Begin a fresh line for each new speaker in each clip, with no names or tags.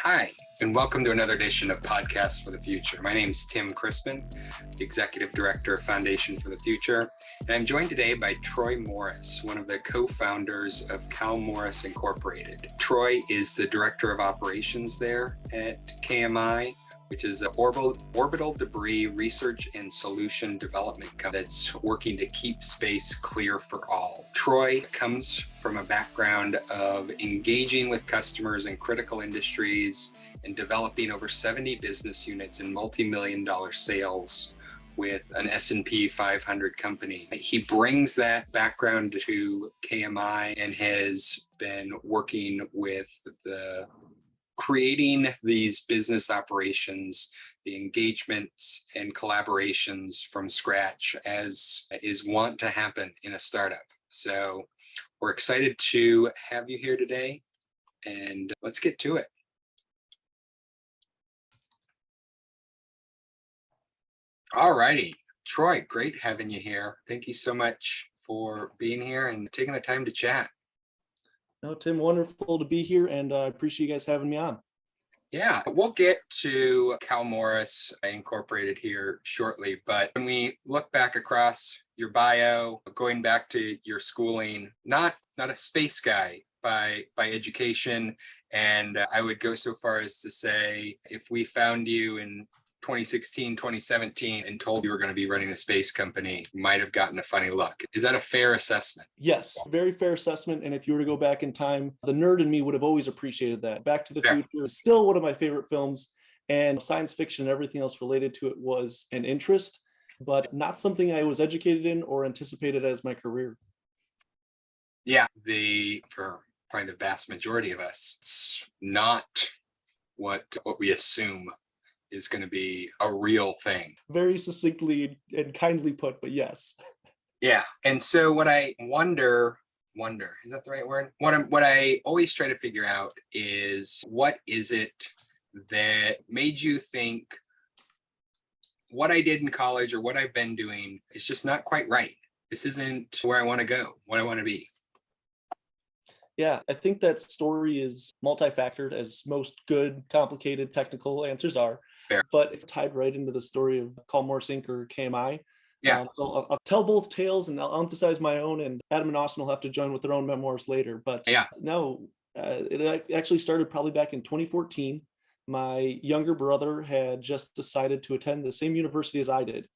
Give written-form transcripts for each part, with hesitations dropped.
Hi, and welcome to another edition of Podcast for the Future. My name is Tim Crispin, the Executive Director of Foundation for the Future, and I'm joined today by Troy Morris, one of the co-founders of Kall Morris Incorporated. Troy is the Director of Operations there at KMI, which is an orbital debris research and solution development company that's working to keep space clear for all. Troy comes from a background of engaging with customers in critical industries and developing over 70 business units in multi-million-dollar sales with an S&P 500 company. He brings that background to KMI and has been working with creating these business operations, the engagements and collaborations from scratch, as is wont to happen in a startup. So we're excited to have you here today, and let's get to it. All righty, Troy, great having you here. Thank you so much for being here and taking the time to chat.
No, Tim, wonderful to be here, and I appreciate you guys having me on.
Yeah, we'll get to Kall Morris Incorporated here shortly, but when we look back across your bio, going back to your schooling, not a space guy by education, and I would go so far as to say if we found you in 2016, 2017 and told you were going to be running a space company, might have gotten a funny look. Is that a fair assessment?
Yes, very fair assessment. And if you were to go back in time, the nerd in me would have always appreciated that. Back to the Future is still one of my favorite films, and science fiction and everything else related to it was an interest, but not something I was educated in or anticipated as my career.
Yeah, for probably the vast majority of us, it's not what we assume is going to be a real thing.
Very succinctly and kindly put, but yes.
Yeah. And so what I wonder, is that the right word? What I always try to figure out is, what is it that made you think what I did in college or what I've been doing is just not quite right? This isn't where I want to go, what I want to be.
Yeah, I think that story is multifactored, as most good, complicated, technical answers are.
Fair.
But it's tied right into the story of Kall Morris Inc. or KMI.
Yeah.
So I'll tell both tales, and I'll emphasize my own, and Adam and Austin will have to join with their own memoirs later. But yeah, no, it actually started probably back in 2014. My younger brother had just decided to attend the same university as I did.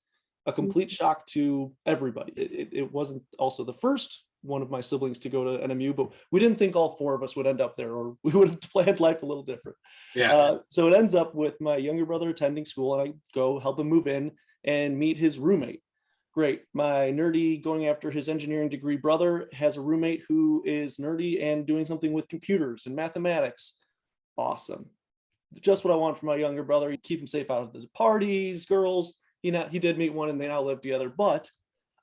A complete shock to everybody. It wasn't also the first one of my siblings to go to NMU, but we didn't think all four of us would end up there, or we would have planned life a little different.
Yeah.
So it ends up with my younger brother attending school, and I go help him move in and meet his roommate. Great. My nerdy, going after his engineering degree brother has a roommate who is nerdy and doing something with computers and mathematics. Awesome. Just what I want from my younger brother. Keep him safe out of the parties, girls. He did meet one, and they now live together. But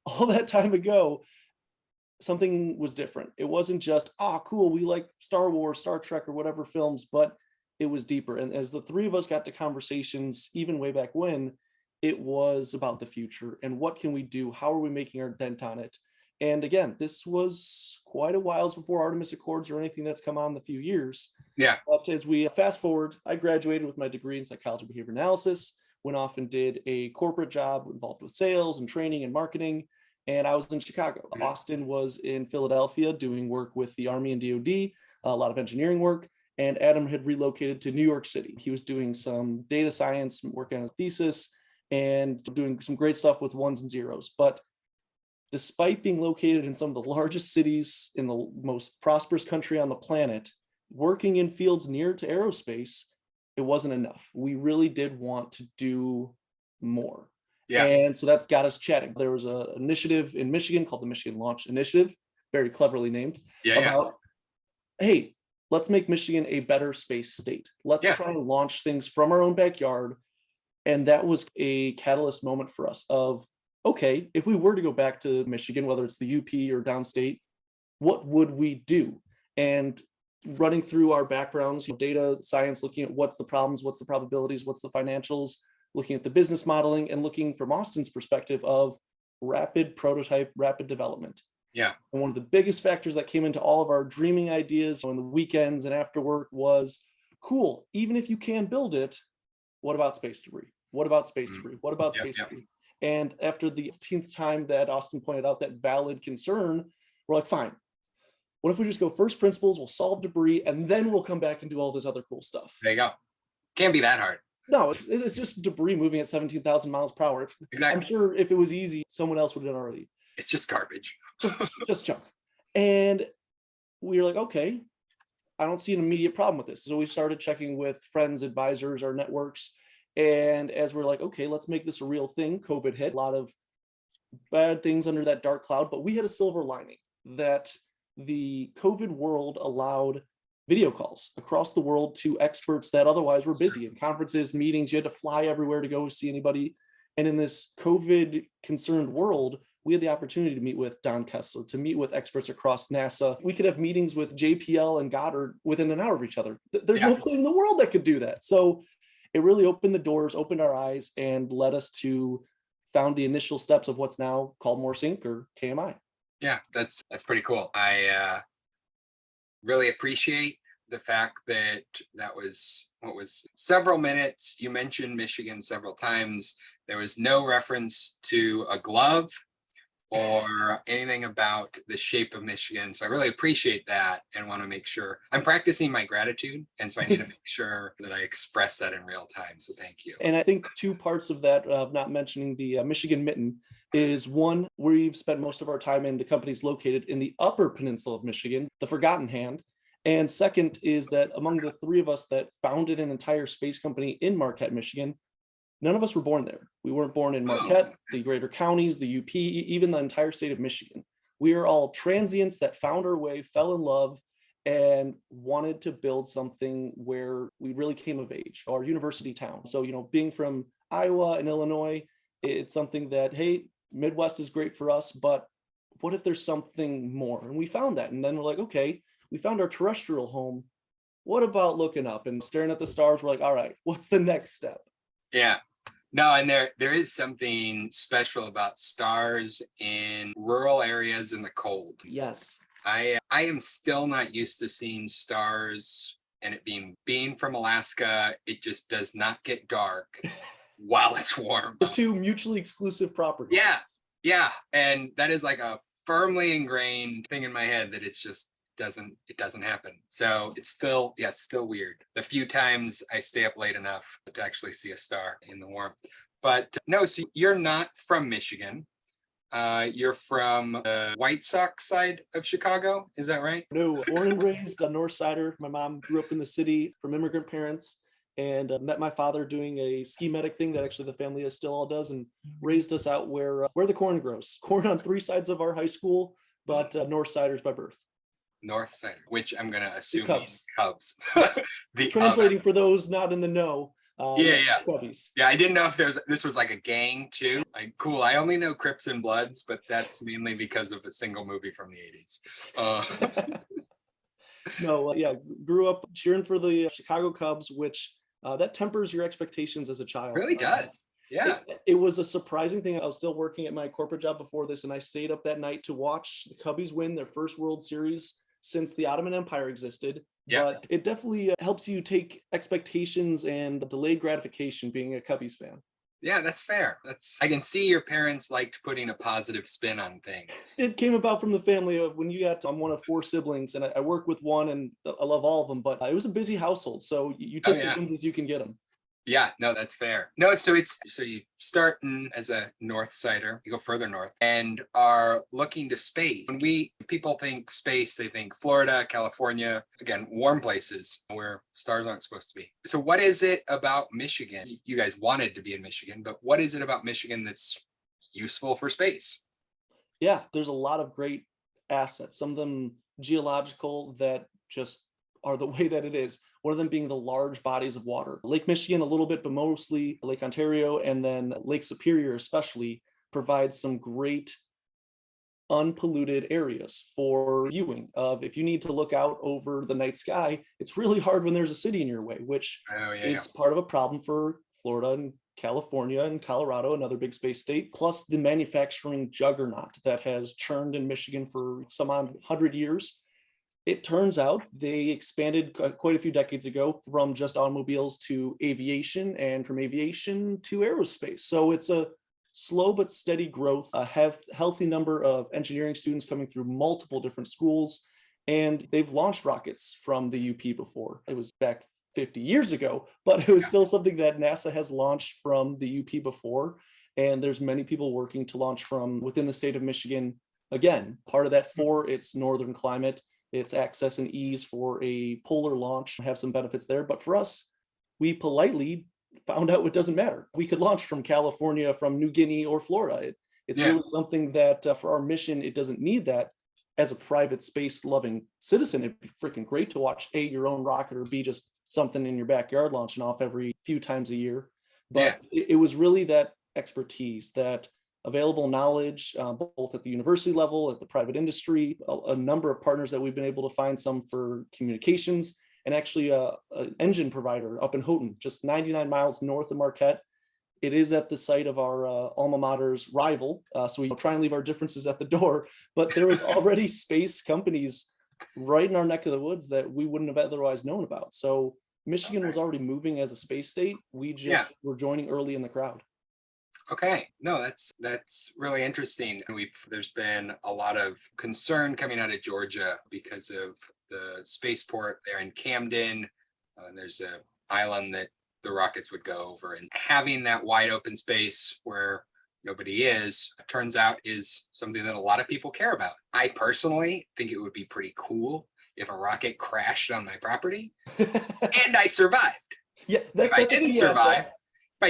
all that time ago, something was different. It wasn't just, cool, we like Star Wars, Star Trek, or whatever films, but it was deeper. And as the three of us got to conversations, even way back when, it was about the future and what can we do? How are we making our dent on it? And again, this was quite a while before Artemis Accords or anything that's come on in a few years.
Yeah.
But as we fast forward, I graduated with my degree in psychology and behavior analysis, went off and did a corporate job involved with sales and training and marketing. And I was in Chicago. Mm-hmm. Austin was in Philadelphia doing work with the Army and DoD, a lot of engineering work. And Adam had relocated to New York City. He was doing some data science, working on a thesis, and doing some great stuff with ones and zeros. But despite being located in some of the largest cities in the most prosperous country on the planet, working in fields near to aerospace, it wasn't enough. We really did want to do more. Yeah. And so that's got us chatting. There was an initiative in Michigan called the Michigan Launch Initiative, very cleverly named, hey, let's make Michigan a better space state. Let's try and launch things from our own backyard. And that was a catalyst moment for us of, okay, if we were to go back to Michigan, whether it's the UP or downstate, what would we do? And running through our backgrounds, data science, looking at what's the problems, what's the probabilities, what's the financials, looking at the business modeling, and looking from Austin's perspective of rapid prototype, rapid development.
Yeah.
And one of the biggest factors that came into all of our dreaming ideas on the weekends and after work was, cool. Even if you can build it, what about space debris? What about space
Mm.
debris? What about
Yep,
space
yep.
debris? And after the 15th time that Austin pointed out that valid concern, we're like, fine. What if we just go first principles, we'll solve debris, and then we'll come back and do all this other cool stuff?
There you go. Can't be that hard.
No, it's just debris moving at 17,000 miles per hour.
Exactly.
I'm sure if it was easy, someone else would have done already.
It's just garbage.
Just junk. And we were like, okay, I don't see an immediate problem with this. So we started checking with friends, advisors, our networks. And as we're like, okay, let's make this a real thing. COVID hit, a lot of bad things under that dark cloud, but we had a silver lining that the COVID world allowed video calls across the world to experts that otherwise were busy in conferences, meetings. You had to fly everywhere to go see anybody. And in this COVID concerned world, we had the opportunity to meet with Don Kessler, to meet with experts across NASA. We could have meetings with JPL and Goddard within an hour of each other. There's no plane in the world that could do that. So it really opened the doors, opened our eyes, and led us to found the initial steps of what's now Kall Morris Inc. or KMI.
Yeah, that's pretty cool. I really appreciate the fact that that was what was several minutes. You mentioned Michigan several times. There was no reference to a glove or anything about the shape of Michigan. So I really appreciate that and want to make sure I'm practicing my gratitude. And so I need to make sure that I express that in real time. So thank you.
And I think two parts of that, not mentioning the Michigan mitten, is one, we've spent most of our time in the companies located in the upper peninsula of Michigan, the Forgotten Hand. And second is that among the three of us that founded an entire space company in Marquette, Michigan, none of us were born there. We weren't born in Marquette, the greater counties, the UP, even the entire state of Michigan. We are all transients that found our way, fell in love, and wanted to build something where we really came of age, our university town. So, being from Iowa and Illinois, it's something that, hey, Midwest is great for us, but what if there's something more? And we found that. And then we're like, okay, we found our terrestrial home. What about looking up and staring at the stars? We're like, all right, what's the next step?
Yeah. No, and there is something special about stars in rural areas in the cold.
Yes.
I am still not used to seeing stars, and it being from Alaska, it just does not get dark while it's warm.
The two mutually exclusive properties.
Yeah. And that is like a firmly ingrained thing in my head that it doesn't happen. So it's still weird. The few times I stay up late enough to actually see a star in the warmth. But no, so you're not from Michigan. You're from the White Sox side of Chicago. Is that right?
No, born and raised a North Sider. My mom grew up in the city from immigrant parents and met my father doing a ski medic thing that actually the family still all does, and raised us out where the corn grows. Corn on three sides of our high school, but North Siders by birth.
North side, which I'm going to assume
Cubs.
Cubs.
Translating for those not in the know.
Yeah.
Cubbies.
Yeah, I didn't know if this was like a gang too. Like, cool. I only know Crips and Bloods, but that's mainly because of a single movie from the 80s.
No, grew up cheering for the Chicago Cubs, which that tempers your expectations as a child.
Really does. Yeah.
It was a surprising thing. I was still working at my corporate job before this, and I stayed up that night to watch the Cubbies win their first World Series since the Ottoman Empire existed.
Yeah.
But it definitely helps you take expectations and delayed gratification being a Cubbies fan.
Yeah, that's fair. I can see your parents liked putting a positive spin on things.
It came about from the family of when I'm one of four siblings, and I work with one, and I love all of them, but it was a busy household. So you take the wins as you can get them.
Yeah, no, that's fair. No, so you start as a North Sider, you go further north and are looking to space. When people think space, they think Florida, California, again, warm places where stars aren't supposed to be. So what is it about Michigan? You guys wanted to be in Michigan, but what is it about Michigan that's useful for space?
Yeah, there's a lot of great assets, some of them geological that just are the way that it is. One of them being the large bodies of water. Lake Michigan a little bit, but mostly Lake Ontario, and then Lake Superior especially provides some great unpolluted areas for viewing. If you need to look out over the night sky, it's really hard when there's a city in your way, which is part of a problem for Florida and California and Colorado, another big space state, plus the manufacturing juggernaut that has churned in Michigan for some odd 100 years. It turns out they expanded quite a few decades ago from just automobiles to aviation, and from aviation to aerospace. So it's a slow but steady growth, a healthy number of engineering students coming through multiple different schools. And they've launched rockets from the UP before. It was back 50 years ago, but it was still something that NASA has launched from the UP before. And there's many people working to launch from within the state of Michigan. Again, part of that for its northern climate, its access and ease for a polar launch have some benefits there. But for us, we politely found out it doesn't matter. We could launch from California, from New Guinea, or Florida. It's really something that for our mission, it doesn't need that. As a private space loving citizen, it'd be freaking great to watch A, your own rocket, or B, just something in your backyard launching off every few times a year. But it was really that expertise, that available knowledge, both at the university level, at the private industry, a number of partners that we've been able to find, some for communications, and actually an engine provider up in Houghton, just 99 miles north of Marquette. It is at the site of our alma mater's rival, so we try and leave our differences at the door, but there was already space companies right in our neck of the woods that we wouldn't have otherwise known about. So Michigan was already moving as a space state. We just were joining early in the crowd.
Okay, no, that's really interesting. There's been a lot of concern coming out of Georgia because of the spaceport there in Camden. There's an island that the rockets would go over, and having that wide open space where nobody is, turns out, is something that a lot of people care about. I personally think it would be pretty cool if a rocket crashed on my property and I survived.
Yeah,
if I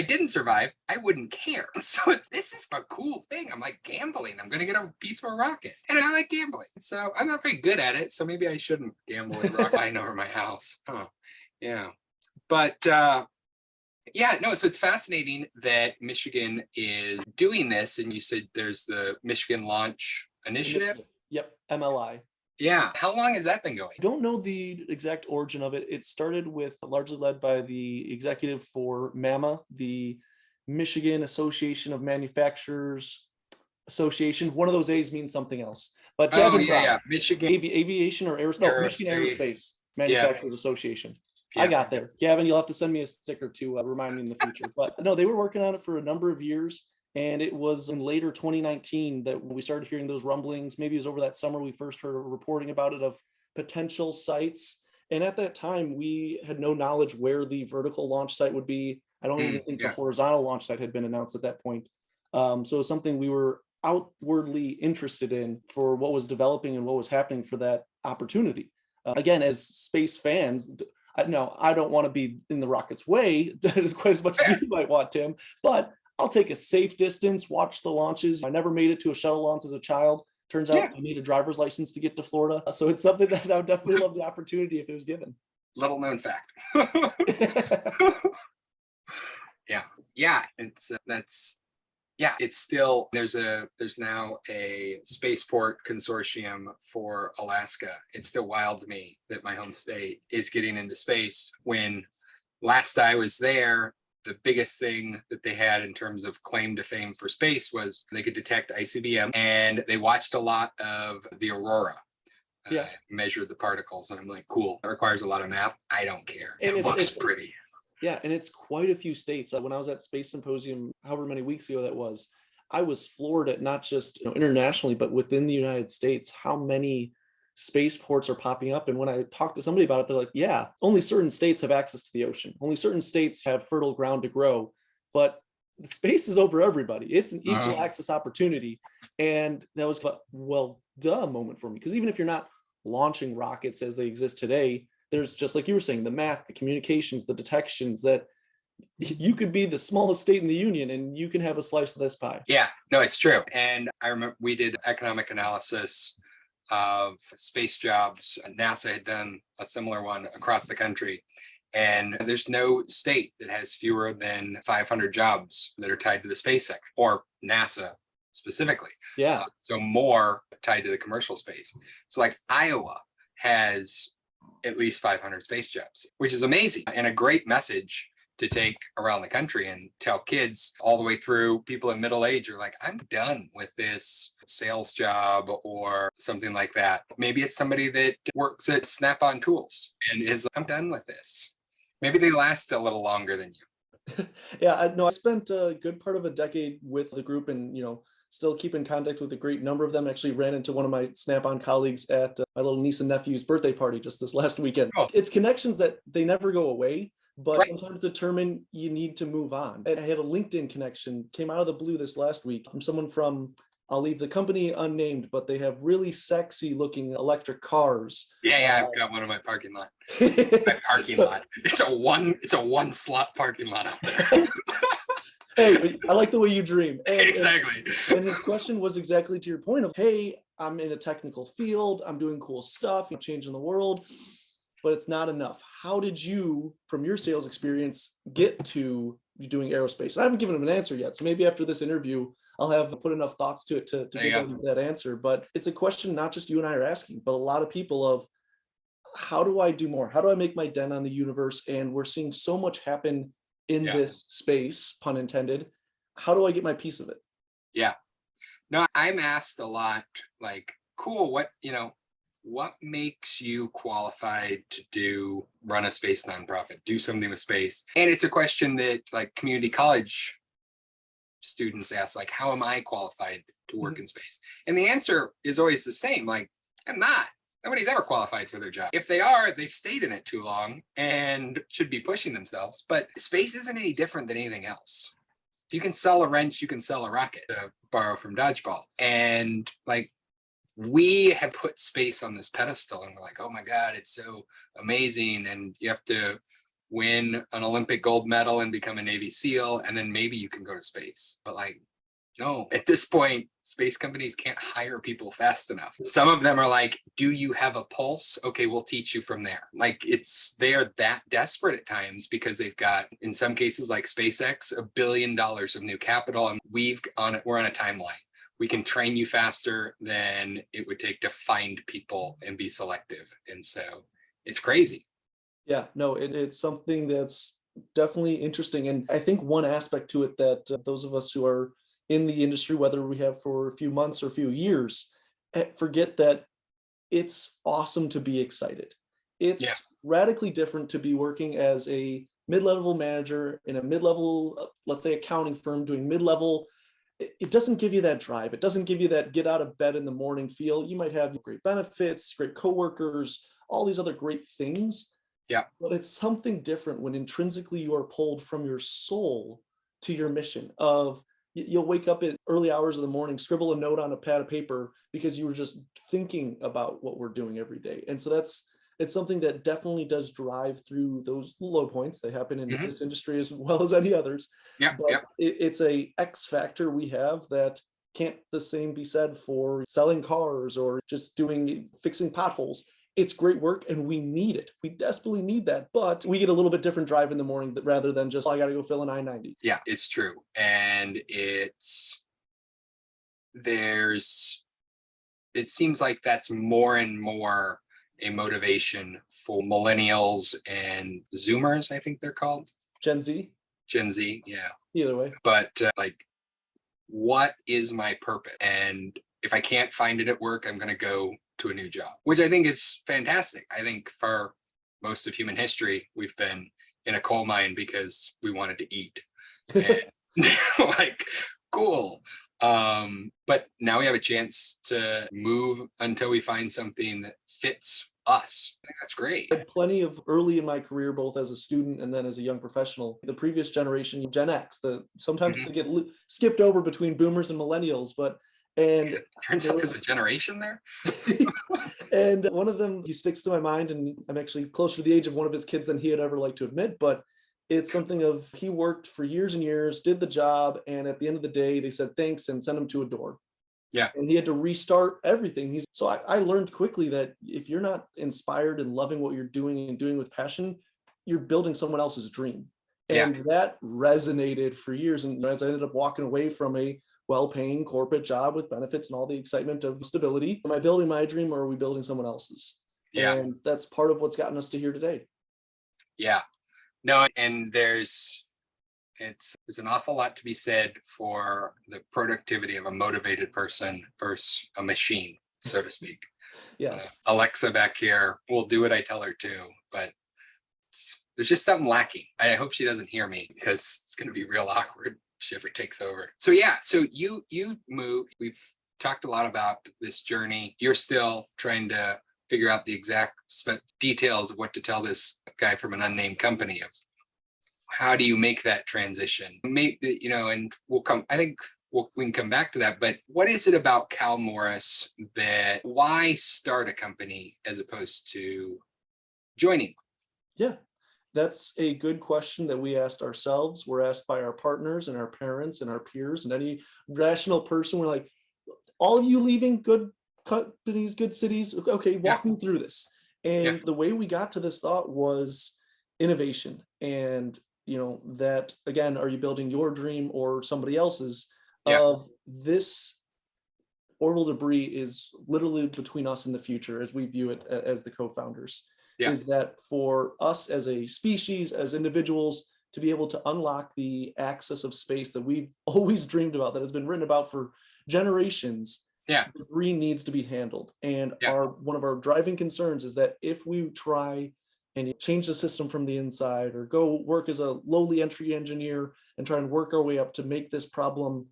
didn't survive, I wouldn't care. So this is a cool thing. I'm like gambling. I'm going to get a piece of a rocket. And I like gambling. So I'm not very good at it. So maybe I shouldn't gamble with rocket flying over my house. Oh, yeah. But so it's fascinating that Michigan is doing this. And you said there's the Michigan Launch Initiative.
Yep, MLI.
Yeah. How long has that been going?
I don't know the exact origin of it. It started with, largely led by the executive for MAMA, the Michigan Association of Manufacturers Association. One of those A's means something else. But Michigan Aviation or Aerospace. Michigan Aerospace Manufacturers Association. Yeah. I got there. Gavin, you'll have to send me a sticker to remind me in the future. But no, they were working on it for a number of years. And it was in later 2019 that we started hearing those rumblings. Maybe it was over that summer we first heard reporting about it, of potential sites. And at that time, we had no knowledge where the vertical launch site would be. I don't even think the horizontal launch site had been announced at that point. So it was something we were outwardly interested in for what was developing and what was happening for that opportunity. Again, as space fans, I don't want to be in the rocket's way as quite as much as you might want, Tim, but I'll take a safe distance, watch the launches. I never made it to a shuttle launch as a child. Turns out you need a driver's license to get to Florida. So it's something that I would definitely love the opportunity if it was given.
Little known fact. It's still, there's now a spaceport consortium for Alaska. It's still wild to me that my home state is getting into space, when last I was there, the biggest thing that they had in terms of claim to fame for space was they could detect ICBM, and they watched a lot of the aurora, measure the particles. And I'm like, cool, that requires a lot of math. I don't care. It looks pretty.
Yeah, and it's quite a few states. When I was at Space Symposium, however many weeks ago that was, I was floored at not just internationally, but within the United States, how many spaceports are popping up. And when I talk to somebody about it, they're like, yeah, only certain states have access to the ocean. Only certain states have fertile ground to grow. But the space is over everybody. It's an equal access opportunity. And that was a moment for me. Because even if you're not launching rockets as they exist today, there's, just like you were saying, the math, the communications, the detections, that you could be the smallest state in the union and you can have a slice of this pie.
Yeah, no, it's true. And I remember we did economic analysis of space jobs. NASA had done a similar one across the country. And there's no state that has fewer than 500 jobs that are tied to the space sector, or NASA specifically.
Yeah.
So more tied to the commercial space. So like Iowa has at least 500 space jobs, which is amazing and a great message to take around the country and tell kids all the way through people in middle age are like, I'm done with this sales job or something like that. Maybe it's somebody that works at Snap-on Tools and is like, I'm done with this. Maybe they last a little longer than you.
Yeah, I spent a good part of a decade with the group and, still keep in contact with a great number of them. Actually ran into one of my Snap-on colleagues at my little niece and nephew's birthday party just this last weekend.
Oh.
It's connections that they never go away, but
Right.
sometimes determine you need to move on. And I had a LinkedIn connection, came out of the blue this last week from someone from, I'll leave the company unnamed, but they have really sexy looking electric cars.
Yeah, I've got one in my parking lot. My parking lot. It's a one slot parking lot out there.
Hey, I like the way you dream.
Exactly.
And his question was exactly to your point of, hey, I'm in a technical field, I'm doing cool stuff, I'm changing the world, but it's not enough. How did you, from your sales experience, get to doing aerospace? And I haven't given him an answer yet. So maybe after this interview, I'll have put enough thoughts to it to give that answer. But it's a question not just you and I are asking, but a lot of people of, how do I do more? How do I make my dent on the universe? And we're seeing so much happen in this space, pun intended. How do I get my piece of it?
Yeah. No, I'm asked a lot, like, cool, what makes you qualified to run a space nonprofit, do something with space? And it's a question that like community college students ask, like, how am I qualified to work in space? And the answer is always the same, like, I'm not. Nobody's ever qualified for their job. If they are, they've stayed in it too long and should be pushing themselves. But space isn't any different than anything else. If you can sell a wrench, you can sell a rocket, to borrow from Dodgeball. And like, we have put space on this pedestal and we're like, oh my God, it's so amazing. And you have to win an Olympic gold medal and become a Navy SEAL. And then maybe you can go to space. But like, no, at this point, space companies can't hire people fast enough. Some of them are like, do you have a pulse? Okay, we'll teach you from there. Like they're that desperate at times because they've got, in some cases like SpaceX, $1 billion of new capital. And we're on a timeline. We can train you faster than it would take to find people and be selective. And so it's crazy.
Yeah, no, it's something that's definitely interesting. And I think one aspect to it that those of us who are in the industry, whether we have for a few months or a few years, forget that it's awesome to be excited. It's radically different to be working as a mid-level manager in a mid-level, let's say, accounting firm doing mid-level. It doesn't give you that drive. It doesn't give you that get out of bed in the morning feel. You might have great benefits, great coworkers, all these other great things.
Yeah.
But it's something different when intrinsically you are pulled from your soul to your mission of, you'll wake up at early hours of the morning, scribble a note on a pad of paper because you were just thinking about what we're doing every day. And so it's something that definitely does drive through those low points. They happen in this industry as well as any others. But it's a X factor we have that can't the same be said for selling cars or just fixing potholes. It's great work and we need it. We desperately need that, but we get a little bit different drive in the morning rather than just, I got to go fill an I-90.
Yeah, it's true. And it seems like that's more and more a motivation for millennials and Zoomers, I think they're called.
Gen Z,
yeah.
Either way.
But like, what is my purpose? And if I can't find it at work, I'm going to go to a new job, which I think is fantastic. I think for most of human history, we've been in a coal mine because we wanted to eat. And like, cool. But now we have a chance to move until we find something that fits us. I think that's great.
I had plenty of early in my career, both as a student and then as a young professional, the previous generation, Gen X, sometimes they get skipped over between boomers and millennials, and
turns out there's a generation there.
And one of them, he sticks to my mind, and I'm actually closer to the age of one of his kids than he had ever liked to admit, but it's something of, he worked for years and years, did the job, and at the end of the day, they said thanks and sent him to a door.
Yeah.
And he had to restart everything. So I learned quickly that if you're not inspired and loving what you're doing and doing with passion, you're building someone else's dream. And that resonated for years. And as I ended up walking away from a well-paying corporate job with benefits and all the excitement of stability, am I building my dream or are we building someone else's?
Yeah.
And that's part of what's gotten us to here today.
Yeah. No, and there's an awful lot to be said for the productivity of a motivated person versus a machine, so to speak.
Yes.
Alexa back here will do what I tell her to, but there's just something lacking. I hope she doesn't hear me because it's going to be real awkward if she ever takes over. So yeah, so you moved. We've talked a lot about this journey. You're still trying to figure out the exact details of what to tell this guy from an unnamed company of how do you make that transition? Maybe, and we can come back to that, but what is it about Kall Morris that why start a company as opposed to joining?
Yeah, that's a good question that we asked ourselves. We're asked by our partners and our parents and our peers and any rational person. We're like, all of you leaving good companies, good cities. Okay, walk me through this. And the way we got to this thought was innovation. And, that again, are you building your dream or somebody else's? Of this orbital debris is literally between us and the future as we view it as the co-founders. Is that for us as a species, as individuals, to be able to unlock the access of space that we've always dreamed about, that has been written about for generations, debris needs to be handled. And one of our driving concerns is that if we try and change the system from the inside or go work as a lowly entry engineer and try and work our way up to make this problem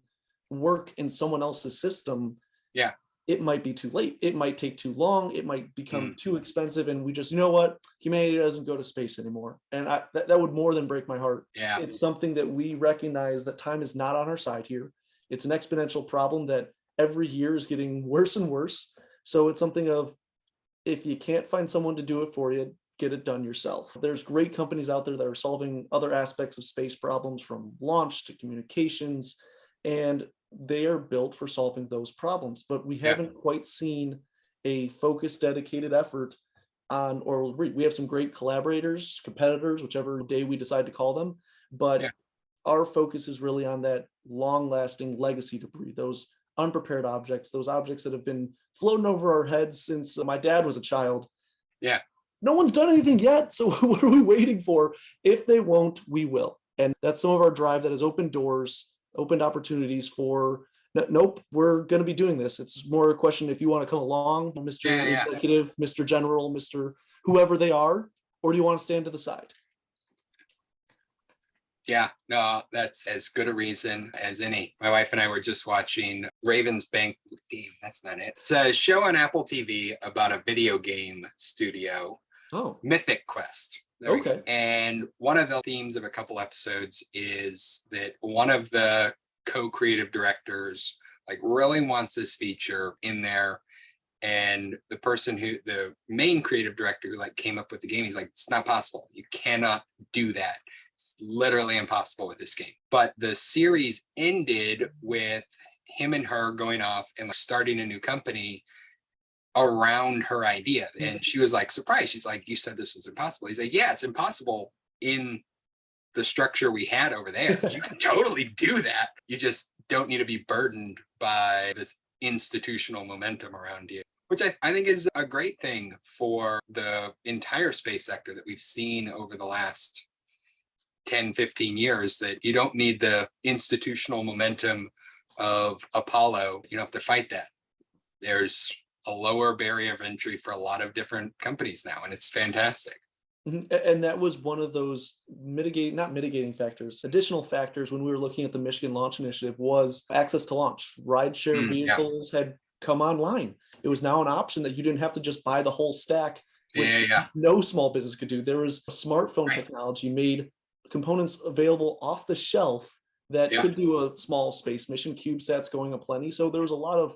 work in someone else's system, it might be too late. It might take too long. It might become too expensive. And we just, humanity doesn't go to space anymore. And that would more than break my heart. It's something that we recognize that time is not on our side here. It's an exponential problem that every year is getting worse and worse. So it's something of, if you can't find someone to do it for you, get it done yourself. There's great companies out there that are solving other aspects of space problems, from launch to communications, and they are built for solving those problems. But we haven't quite seen a focused, dedicated effort on orbital debris. We have some great collaborators, competitors, whichever day we decide to call them, but our focus is really on that long-lasting legacy debris, those unprepared objects, those objects that have been floating over our heads since my dad was a child. No one's done anything yet, so what are we waiting for? If they won't, we will. And that's some of our drive that has opened doors, opened opportunities for, nope, we're going to be doing this. It's more a question if you want to come along, Mr. Executive, Mr. General, Mr. whoever they are, or do you want to stand to the side?
Yeah, no, that's as good a reason as any. My wife and I were just watching Raven's Bank game. That's not it. It's a show on Apple TV about a video game studio. Mythic Quest. Okay. And one of the themes of a couple episodes is that one of the co-creative directors really wants this feature in there. And the main creative director who came up with the game, he's like, it's not possible. You cannot do that. It's literally impossible with this game. But the series ended with him and her going off and starting a new company around her idea. And she was surprised. She's like, you said this was impossible. He's like, yeah, it's impossible in the structure we had over there. You can totally do that. You just don't need to be burdened by this institutional momentum around you, which I think is a great thing for the entire space sector that we've seen over the last 10, 15 years, that you don't need the institutional momentum of Apollo. You don't have to fight that. There's a lower barrier of entry for a lot of different companies now, and it's fantastic.
And that was one of those additional factors when we were looking at the Michigan Launch Initiative, was access to launch. Rideshare vehicles had come online. It was now an option that you didn't have to just buy the whole stack, which no small business could do. There was smartphone technology made components available off the shelf that could do a small space mission, CubeSats going aplenty. So there was a lot of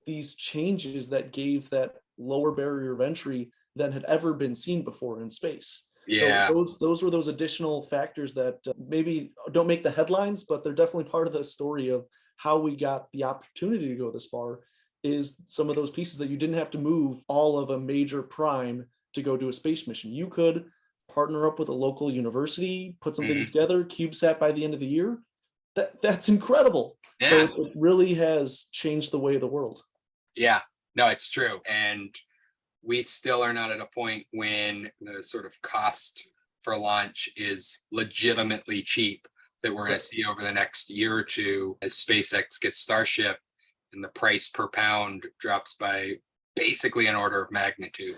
these changes that gave that lower barrier of entry than had ever been seen before in space. So those were those additional factors that maybe don't make the headlines, but they're definitely part of the story of how we got the opportunity to go this far, is some of those pieces that you didn't have to move all of a major prime to go do a space mission. You could partner up with a local university, put some things together, CubeSat by the end of the year. That's incredible. So it really has changed the way of the world.
Yeah, no, it's true. And we still are not at a point when the sort of cost for launch is legitimately cheap that we're going to see over the next year or two as SpaceX gets Starship and the price per pound drops by basically an order of magnitude.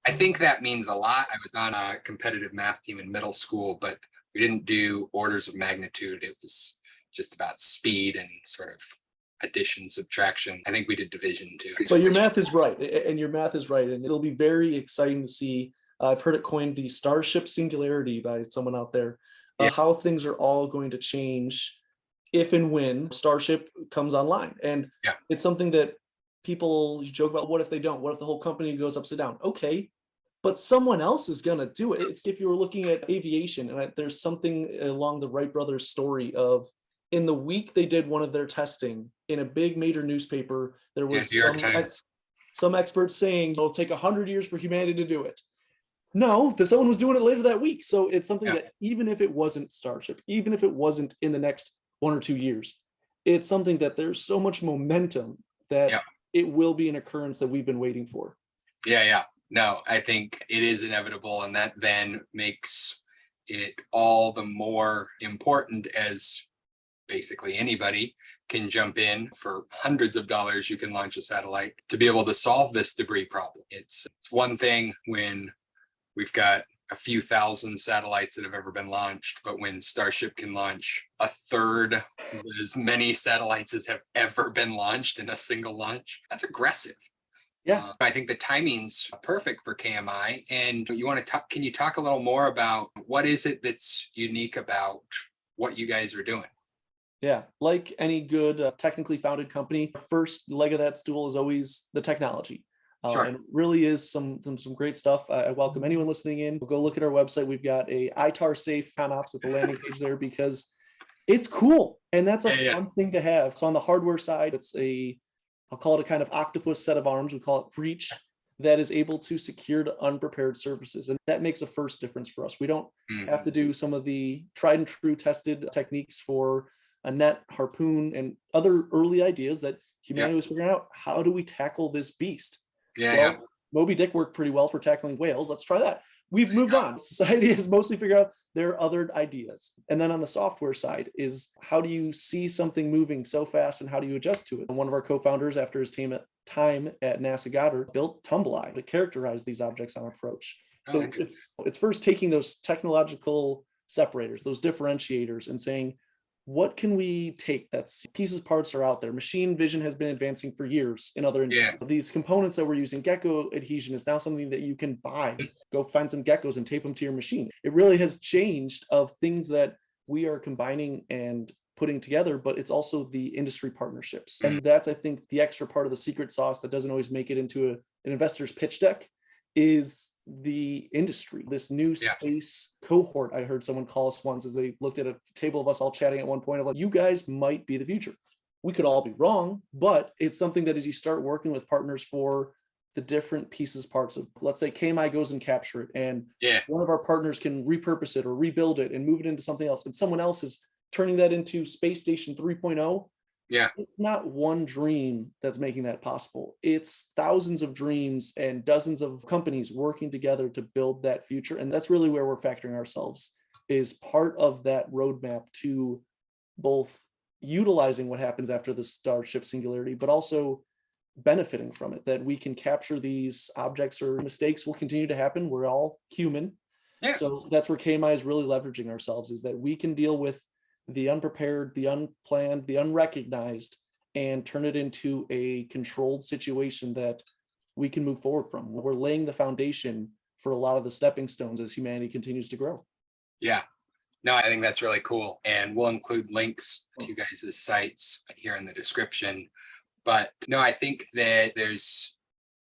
I think that means a lot. I was on a competitive math team in middle school, but we didn't do orders of magnitude. It was just about speed and sort of addition, subtraction. I think we did division too.
So your math is right, and your math is right, and it'll be very exciting to see. I've heard it coined the Starship singularity by someone out there. How things are all going to change if and when Starship comes online, and it's something that people joke about. What if they don't? What if the whole company goes upside down? Okay, but someone else is going to do it. It's, if you were looking at aviation, and there's something along the Wright brothers story of, in the week they did one of their testing in a big major newspaper, there was some experts saying it'll take 100 years for humanity to do it. No, someone was doing it later that week. So it's something that even if it wasn't Starship, even if it wasn't in the next 1 or 2 years, it's something that there's so much momentum that it will be an occurrence that we've been waiting for.
No, I think it is inevitable, and that then makes it all the more important as basically anybody can jump in for hundreds of dollars. You can launch a satellite to be able to solve this debris problem. It's one thing when we've got a few thousand satellites that have ever been launched, but when Starship can launch a third as many satellites as have ever been launched in a single launch, that's aggressive. I think the timing's perfect for KMI. And you want to talk, can you talk a little more about what is it that's unique about what you guys are doing?
Yeah, like any good technically founded company, first leg of that stool is always the technology. And it really is some great stuff. I welcome anyone listening in. Go look at our website. We've got a ITAR safe ConOps at the landing page there because it's cool. And that's a fun thing to have. So on the hardware side, it's I'll call it a kind of octopus set of arms. We call it Breach, that is able to secure to unprepared surfaces. And that makes a first difference for us. We don't have to do some of the tried and true tested techniques for a net, harpoon, and other early ideas that humanity was figuring out. How do we tackle this beast? Moby Dick worked pretty well for tackling whales. Let's try that. We've moved on. Society has mostly figured out there are other ideas. And then on the software side is, how do you see something moving so fast and how do you adjust to it? And one of our co-founders, after his time at NASA Goddard, built TumbleEye to characterize these objects on approach. So it's first taking those technological separators, those differentiators, and saying, what can we take that's pieces, parts are out there. Machine vision has been advancing for years in other industries. These components that we're using, gecko adhesion, is now something that you can buy. Go find some geckos and tape them to your machine. It really has changed of things that we are combining and putting together, but it's also the industry partnerships. And that's, I think, the extra part of the secret sauce that doesn't always make it into an investor's pitch deck is the industry. This new space cohort, I heard someone call us once as they looked at a table of us all chatting at one point of like, you guys might be the future. We could all be wrong, but it's something that as you start working with partners for the different pieces, parts of, let's say KMI goes and capture it, and one of our partners can repurpose it or rebuild it and move it into something else, and someone else is turning that into Space Station 3.0. It's not one dream that's making that possible. It's thousands of dreams and dozens of companies working together to build that future. And that's really where we're factoring ourselves, is part of that roadmap to both utilizing what happens after the Starship singularity, but also benefiting from it, that we can capture these objects, or mistakes will continue to happen. We're all human. So that's where KMI is really leveraging ourselves, is that we can deal with the unprepared, the unplanned, the unrecognized, and turn it into a controlled situation that we can move forward from. We're laying the foundation for a lot of the stepping stones as humanity continues to grow.
No, I think that's really cool. And we'll include links to you guys' sites here in the description. But no, I think that there's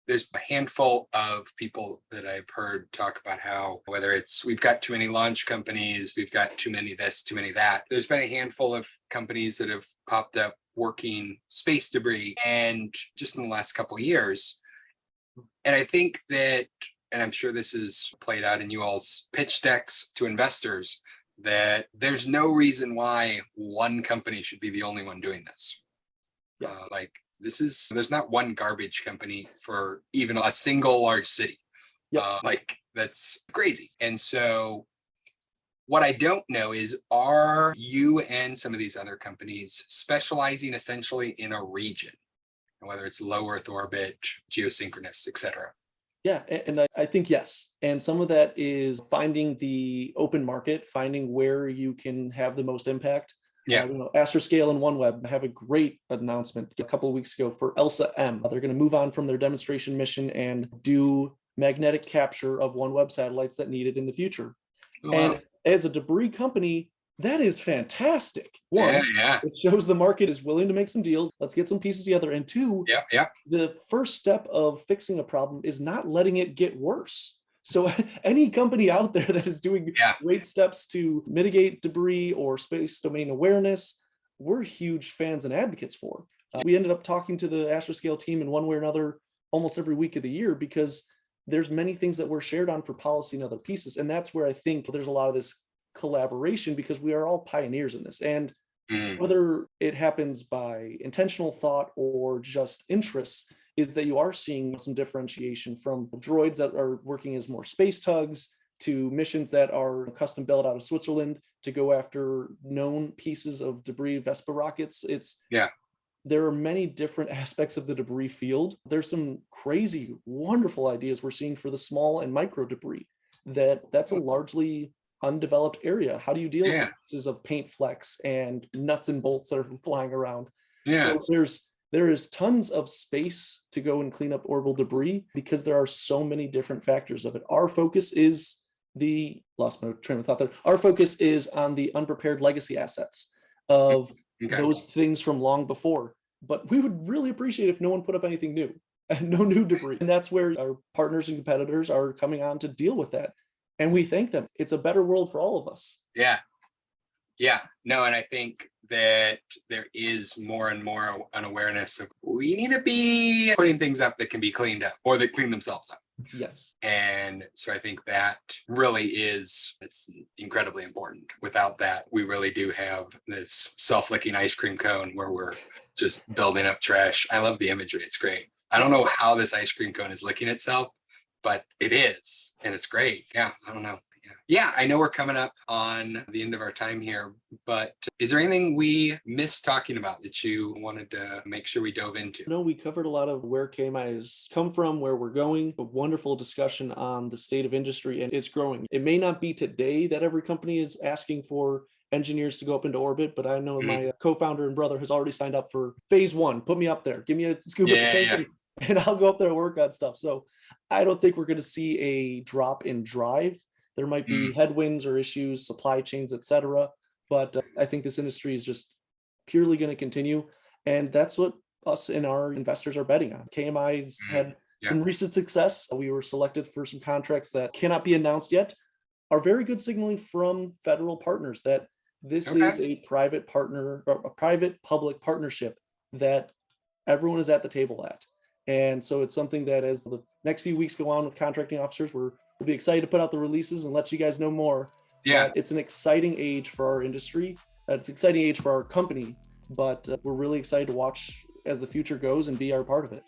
a handful of people that I've heard talk about how, whether it's we've got too many launch companies, we've got too many this, too many that. There's been a handful of companies that have popped up working space debris, and just in the last couple of years. And I think that, and I'm sure this is played out in you all's pitch decks to investors, that there's no reason why one company should be the only one doing this. There's not one garbage company for even a single large city. That's crazy. And so What I don't know is, are you and some of these other companies specializing essentially in a region, whether it's low Earth orbit, geosynchronous, et cetera?
Yeah, and I think yes. And some of that is finding the open market, finding where you can have the most impact.
Yeah.
Astroscale and OneWeb have a great announcement a couple of weeks ago for ELSA M. They're going to move on from their demonstration mission and do magnetic capture of OneWeb satellites that need it in the future.
Wow.
And as a debris company, that is fantastic.
Yeah,
One,
yeah.
it shows the market is willing to make some deals. Let's get some pieces together. And two,
Yeah.
the first step of fixing a problem is not letting it get worse. So any company out there that is doing great steps to mitigate debris or space domain awareness, we're huge fans and advocates for. We ended up talking to the Astroscale team in one way or another almost every week of the year, because there's many things that we're shared on for policy and other pieces. And that's where I think there's a lot of this collaboration, because we are all pioneers in this. And whether it happens by intentional thought or just interests, is that you are seeing some differentiation from droids that are working as more space tugs to missions that are custom built out of Switzerland to go after known pieces of debris, Vespa rockets. There are many different aspects of the debris field. There's some crazy, wonderful ideas we're seeing for the small and micro debris. That's a largely undeveloped area. How do you deal with pieces of paint flecks and nuts and bolts that are flying around? So there is tons of space to go and clean up orbital debris, because there are so many different factors of it. Our focus is lost my train of thought there. Our focus is on the unprepared legacy assets of those things from long before. But we would really appreciate if no one put up anything new and no new debris. And that's where our partners and competitors are coming on to deal with that. And we thank them. It's a better world for all of us.
No, and I think that there is more and more an awareness of, we need to be putting things up that can be cleaned up, or that clean themselves up.
Yes.
And so I think that really it's incredibly important. Without that, we really do have this self-licking ice cream cone where we're just building up trash. I love the imagery. It's great. I don't know how this ice cream cone is licking itself, but it is, and it's great. I don't know. I know we're coming up on the end of our time here, but is there anything we missed talking about that you wanted to make sure we dove into?
No, we covered a lot of where KMI has come from, where we're going. A wonderful discussion on the state of industry, and it's growing. It may not be today that every company is asking for engineers to go up into orbit, but I know my co-founder and brother has already signed up for phase 1. Put me up there. Give me a scuba tank and I'll go up there and work on stuff. So I don't think we're going to see a drop in drive. There might be headwinds or issues, supply chains, et cetera. But I think this industry is just purely going to continue. And that's what us and our investors are betting on. KMI's had some recent success. We were selected for some contracts that cannot be announced yet, are very good signaling from federal partners that this is a private partner, or a private public partnership that everyone is at the table at. And so it's something that, as the next few weeks go on with contracting officers, we'll be excited to put out the releases and let you guys know more. It's an exciting age for our industry. It's an exciting age for our company, but we're really excited to watch as the future goes and be our part of it.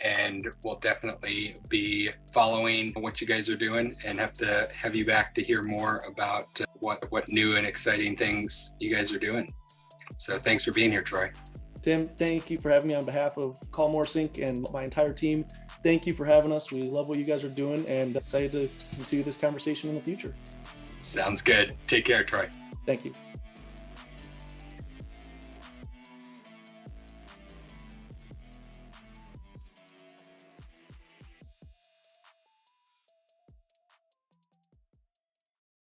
And we'll definitely be following what you guys are doing, and have you back to hear more about what new and exciting things you guys are doing. So thanks for being here, Troy.
Tim, thank you for having me on behalf of Kall Morris Inc. and my entire team. Thank you for having us. We love what you guys are doing, and excited to continue this conversation in the future.
Sounds good. Take care, Troy.
Thank you.